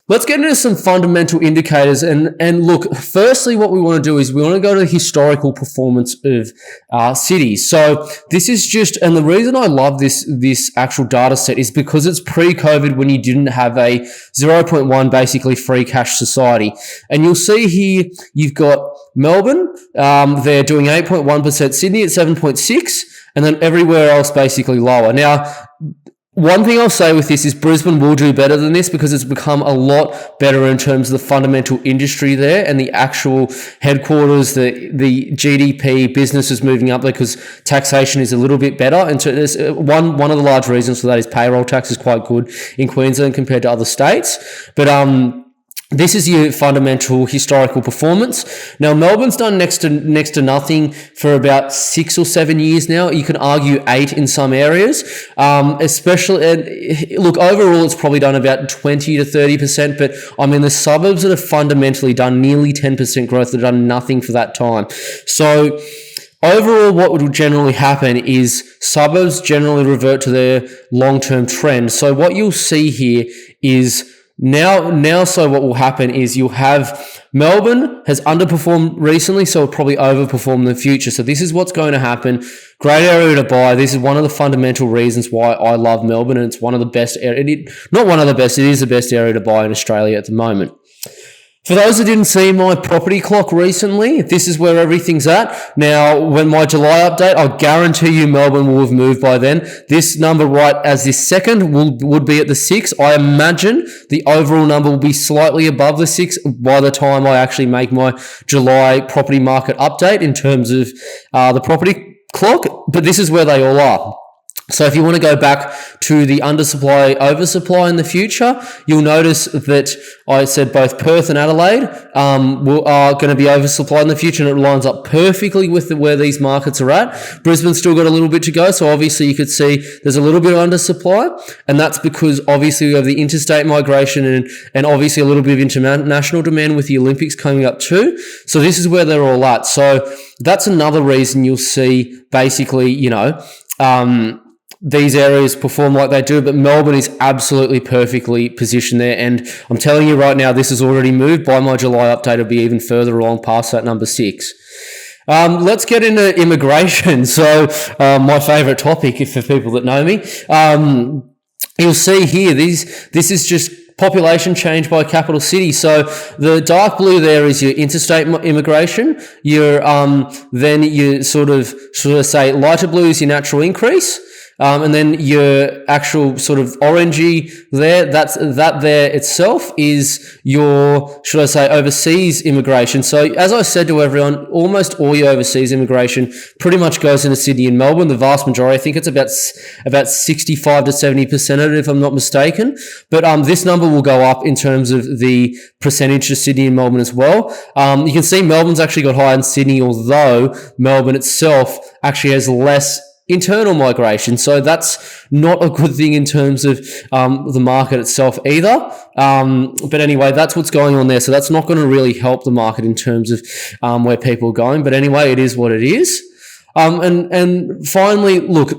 Let's get into some fundamental indicators. And look, firstly, what we want to do is we want to go to the historical performance of cities. So this is just, and the reason I love this actual data set is because it's pre-COVID, when you didn't have a 0.1 basically free cash society. And you'll see here, you've got Melbourne, they're doing 8.1%, Sydney at 7.6%, and then everywhere else basically lower. Now, one thing I'll say with this is Brisbane will do better than this because it's become a lot better in terms of the fundamental industry there and the actual headquarters, the GDP, businesses moving up there because taxation is a little bit better. And so there's one of the large reasons for that is payroll tax is quite good in Queensland compared to other states. But this is your fundamental historical performance. Now, Melbourne's done next to nothing for about 6 or 7 years now. You can argue 8 in some areas. Especially, look, overall, it's probably done about 20 to 30%, but I mean, the suburbs that have fundamentally done nearly 10% growth have done nothing for that time. So, overall, what would generally happen is suburbs generally revert to their long-term trend. So what you'll see here is so what will happen is you'll have Melbourne has underperformed recently, so it'll probably overperform in the future. So this is what's going to happen. Great area to buy. This is one of the fundamental reasons why I love Melbourne, and it's one of the best not one of the best, it is the best area to buy in Australia at the moment. For those that didn't see my property clock recently, this is where everything's at. Now, when my July update, I guarantee you Melbourne will have moved by then. This number right as this second would be at the 6. I imagine the overall number will be slightly above the 6 by the time I actually make my July property market update in terms of the property clock. But this is where they all are. So if you want to go back to the undersupply, oversupply in the future, you'll notice that I said both Perth and Adelaide are going to be oversupplied in the future, and it lines up perfectly with where these markets are at. Brisbane's still got a little bit to go, so obviously you could see there's a little bit of undersupply, and that's because obviously we have the interstate migration and obviously a little bit of international demand with the Olympics coming up too. So this is where they're all at. So that's another reason you'll see basically, these areas perform like they do, but Melbourne is absolutely perfectly positioned there. And I'm telling you right now, this has already moved. By my July update, it'll be even further along past that number 6. Let's get into immigration. So my favourite topic, if for people that know me. You'll see here, this is just population change by capital city. So the dark blue there is your interstate immigration. Then you sort of say lighter blue is your natural increase. And then your actual sort of orangey there, that there itself is your, should I say, overseas immigration. So as I said to everyone, almost all your overseas immigration pretty much goes into Sydney and Melbourne. The vast majority, I think it's about 65 to 70% of it, if I'm not mistaken. But this number will go up in terms of the percentage to Sydney and Melbourne as well. You can see Melbourne's actually got higher than Sydney, although Melbourne itself actually has less internal migration. So that's not a good thing in terms of the market itself either. But anyway, that's what's going on there. So that's not going to really help the market in terms of where people are going. But anyway, it is what it is. And finally, look,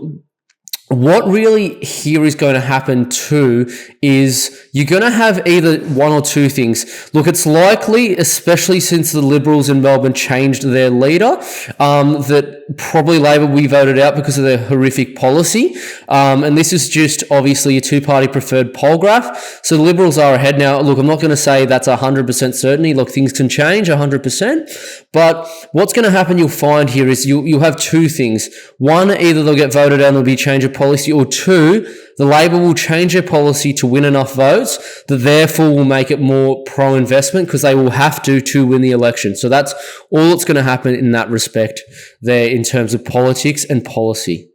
what really here is going to happen too is you're going to have either one or two things. Look, it's likely, especially since the Liberals in Melbourne changed their leader, that probably Labor will be voted out because of their horrific policy. And this is just obviously a two-party preferred poll graph. So the Liberals are ahead now. Look, I'm not going to say that's 100% certainty. Look, things can change 100%. But what's going to happen, you'll find here, is you'll have two things. One, either they'll get voted out and there'll be a change of policy, or two, the Labor will change their policy to win enough votes that therefore will make it more pro-investment because they will have to win the election. So that's all that's going to happen in that respect there in terms of politics and policy.